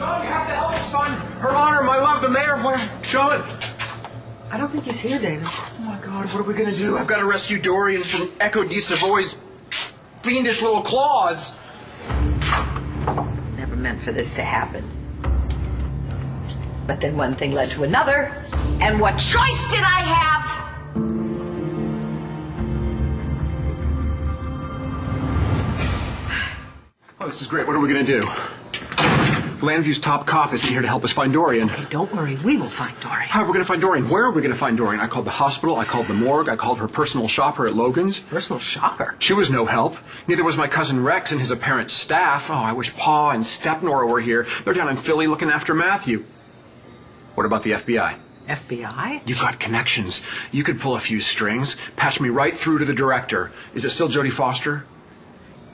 John, you have to help us find Her Honor, my love, the mayor. Where? John! I don't think he's here, David. Oh, my God, what are we going to do? I've got to rescue Dorian from Echo de Savoy's fiendish little claws. Never meant for this to happen. But then one thing led to another, and what choice did I have? Oh, this is great. What are we going to do? Landview's top cop isn't here to help us find Dorian. Okay, don't worry. We will find Dorian. How are we going to find Dorian? Where are we going to find Dorian? I called the hospital. I called the morgue. I called her personal shopper at Logan's. Personal shopper? She was no help. Neither was my cousin Rex and his apparent staff. Oh, I wish Pa and Stepnora were here. They're down in Philly looking after Matthew. What about the FBI? FBI? You've got connections. You could pull a few strings. Patch me right through to the director. Is it still Jodie Foster?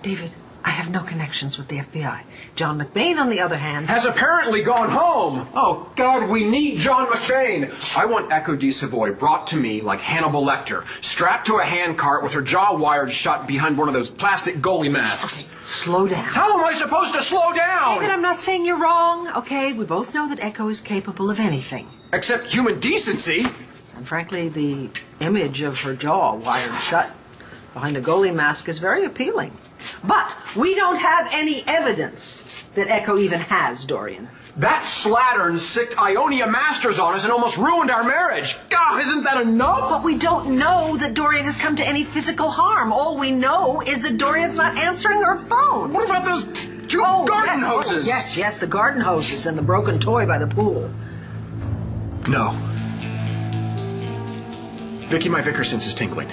David, I have no connections with the FBI. John McBain, on the other hand... has apparently gone home. Oh, God, we need John McBain. I want Echo de Savoy brought to me like Hannibal Lecter, strapped to a handcart with her jaw wired shut behind one of those plastic goalie masks. Okay, slow down. How am I supposed to slow down? David, I'm not saying you're wrong, okay? We both know that Echo is capable of anything. Except human decency. And frankly, the image of her jaw wired shut behind a goalie mask is very appealing. But we don't have any evidence that Echo even has Dorian. That slattern sicked Ionia Masters on us and almost ruined our marriage. God, isn't that enough? But we don't know that Dorian has come to any physical harm. All we know is that Dorian's not answering her phone. What about those two garden hoses? Yes, the garden hoses and the broken toy by the pool. No. Vicky, my vicar sense is tinkling.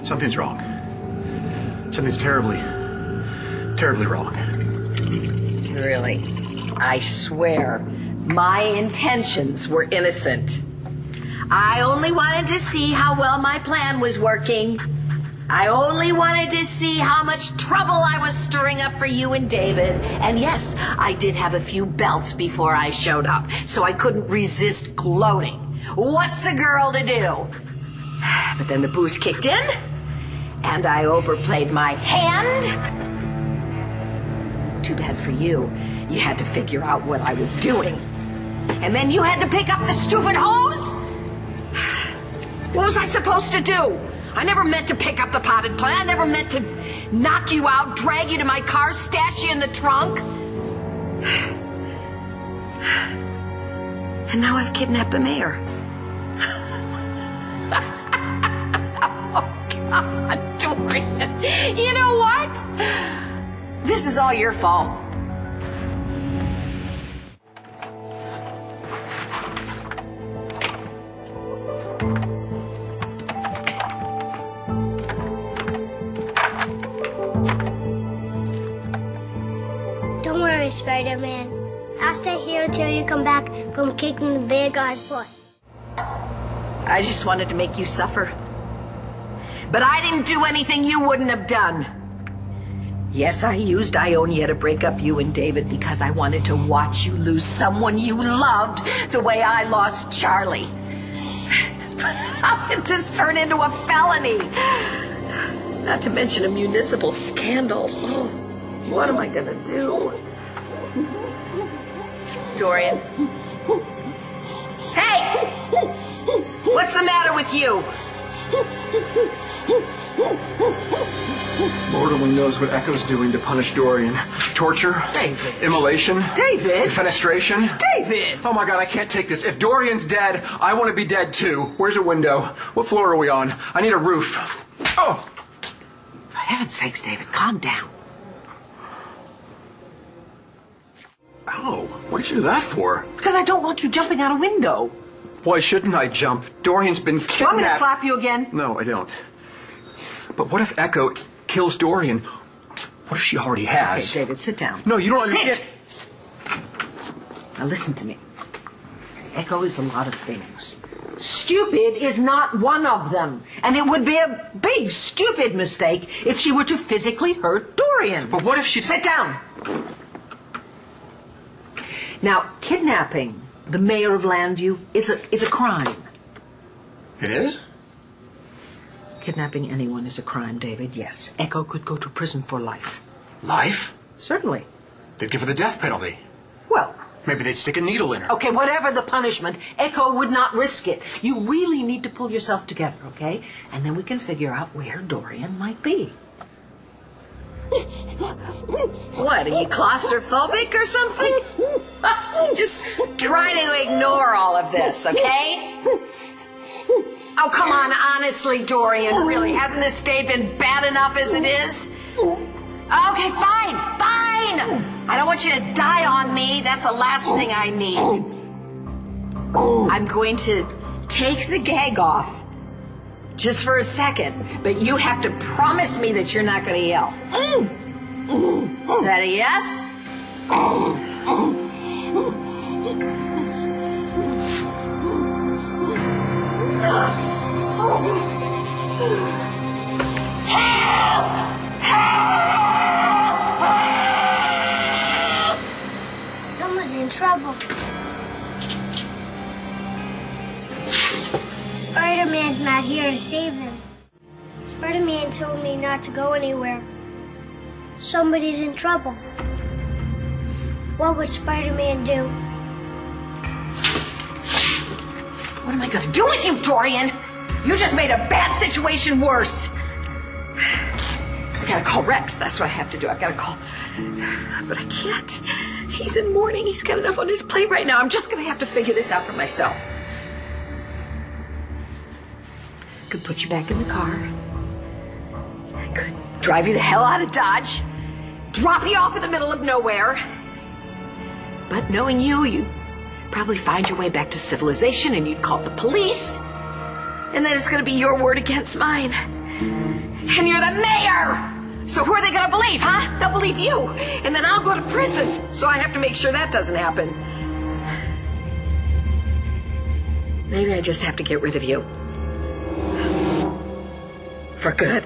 Something's wrong. Something's terribly wrong. Really? I swear, my intentions were innocent. I only wanted to see how well my plan was working. I only wanted to see how much trouble I was stirring up for you and David. And yes, I did have a few belts before I showed up, so I couldn't resist gloating. What's a girl to do? But then the booze kicked in, and I overplayed my hand. Too bad for you. You had to figure out what I was doing. And then you had to pick up the stupid hose? What was I supposed to do? I never meant to pick up the potted plant. I never meant to knock you out, drag you to my car, stash you in the trunk. And now I've kidnapped the mayor. Oh, God, Dorian. You know what? This is all your fault. Don't worry, Spider-Man. I'll stay here until you come back from kicking the bad guy's butt. I just wanted to make you suffer. But I didn't do anything you wouldn't have done. Yes, I used Ionia to break up you and David because I wanted to watch you lose someone you loved the way I lost Charlie. How did this turn into a felony? Not to mention a municipal scandal. Oh, what am I gonna do? Dorian. Hey! What's the matter with you? Lord only knows what Echo's doing to punish Dorian. Torture? David. Immolation? David! Defenestration? David! Oh my God, I can't take this. If Dorian's dead, I want to be dead too. Where's a window? What floor are we on? I need a roof. Oh! For heaven's sakes, David, calm down. Ow, what did you do that for? Because I don't want you jumping out a window. Why shouldn't I jump? Dorian's been kidnapped. Do you want me to slap you again? No, I don't. But what if Echo kills Dorian? What if she already has? Okay, David, sit down. No, you don't Sit! understand. Now listen to me. Echo is a lot of things. Stupid is not one of them. And it would be a big, stupid mistake if she were to physically hurt Dorian. But what if she... Sit down! Now, kidnapping the mayor of Landview is a crime. It is? Kidnapping anyone is a crime, David, yes. Echo could go to prison for life. Life? Certainly. They'd give her the death penalty. Well, Maybe they'd stick a needle in her. Okay, whatever the punishment, Echo would not risk it. You really need to pull yourself together, okay? And then we can figure out where Dorian might be. What, are you claustrophobic or something? Just try to ignore all of this, okay? Oh, come on, honestly, Dorian, really, hasn't this day been bad enough as it is? Okay, fine. I don't want you to die on me. That's the last thing I need. I'm going to take the gag off just for a second, but you have to promise me that you're not going to yell. Is that a yes? Someone's in trouble. Spider-Man's not here to save them. Spider-Man told me not to go anywhere. Somebody's in trouble. What would Spider-Man do? What am I going to do with you, Dorian? You just made a bad situation worse. I gotta call Rex. That's what I have to do. I've got to call. But I can't. He's in mourning. He's got enough on his plate right now. I'm just going to have to figure this out for myself. I could put you back in the car. I could drive you the hell out of Dodge. Drop you off in the middle of nowhere. But knowing you, you'd probably find your way back to civilization and you'd call the police. And then it's going to be your word against mine. And you're the mayor! So who are they going to believe, huh? They'll believe you. And then I'll go to prison. So I have to make sure that doesn't happen. Maybe I just have to get rid of you. For good.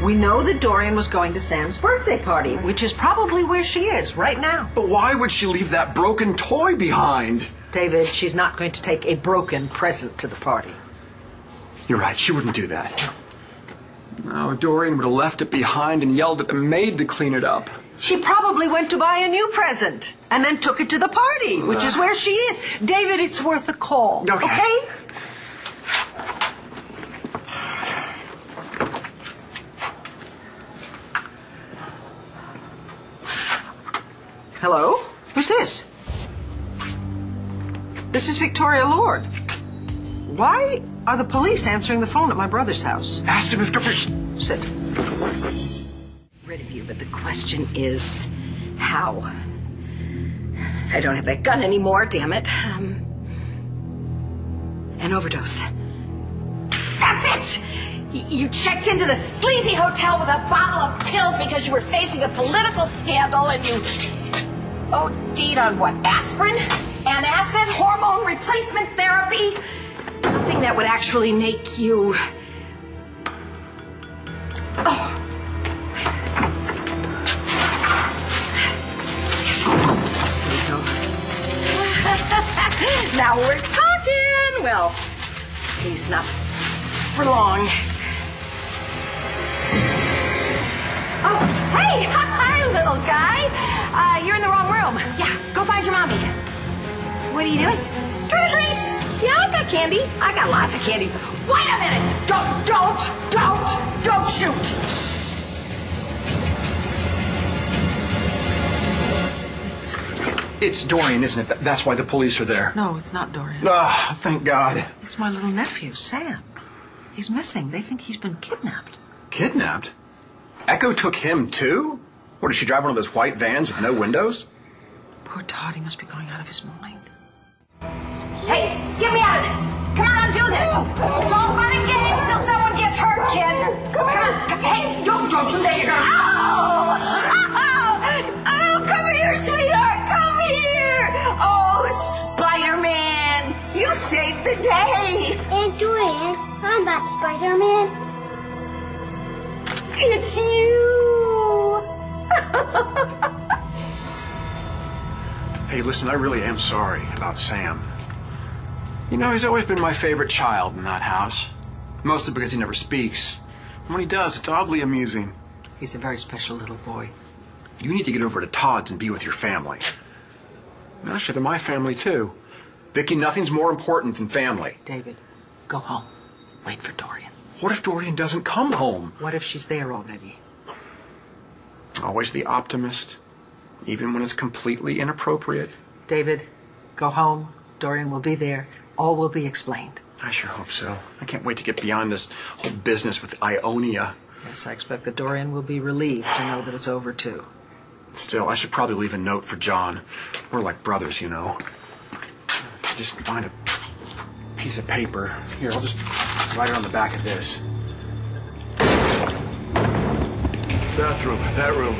We know that Dorian was going to Sam's birthday party, which is probably where she is right now. But why would she leave that broken toy behind? David, she's not going to take a broken present to the party. You're right, she wouldn't do that. No, Dorian would have left it behind and yelled at the maid to clean it up. She probably went to buy a new present and then took it to the party, which is where she is. David, it's worth a call. Okay? Hello? Who's this? This is Victoria Lord. Why are the police answering the phone at my brother's house? Asked him if Sit. Rid of you, but the question is how? I don't have that gun anymore, damn it. An overdose. That's it! You checked into the sleazy hotel with a bottle of pills because you were facing a political scandal and you OD'd on what, aspirin? Antacid? Hormone replacement therapy? Nothing that would actually make you... Oh. Now we're talking. Well, at least not for long. Oh, hey! Hi, little guy. You're in the wrong room. Yeah, go find your mommy. What are you doing? Trick or treat! Yeah, I got candy. I got lots of candy. Wait a minute! Don't shoot! It's Dorian, isn't it? That's why the police are there. No, it's not Dorian. Ah, thank God. It's my little nephew, Sam. He's missing. They think he's been kidnapped. Kidnapped? Echo took him, too? What, did she drive one of those white vans with no windows? Poor Todd, he must be going out of his mind. Hey, get me out of this! Come on, undo this! It's all fun and games till someone gets hurt, kid! Come on! Hey, don't do that, you're gonna... Oh, come here, sweetheart! Come here! Oh, Spider-Man! You saved the day! Aunt Dorian, I'm not Spider-Man. It's you! Hey, listen, I really am sorry about Sam. You know, he's always been my favorite child in that house. Mostly because he never speaks. And when he does, it's oddly amusing. He's a very special little boy. You need to get over to Todd's and be with your family. Actually, they're my family, too. Vicky, nothing's more important than family. David, go home. Wait for Dorian. What if Dorian doesn't come home? What if she's there already? Always the optimist, even when it's completely inappropriate. David, go home. Dorian will be there. All will be explained. I sure hope so. I can't wait to get beyond this whole business with Ionia. Yes, I expect that Dorian will be relieved to know that it's over, too. Still, I should probably leave a note for John. We're like brothers, you know. Just find a piece of paper. Here, I'll just write it on the back of this. Bathroom, that room.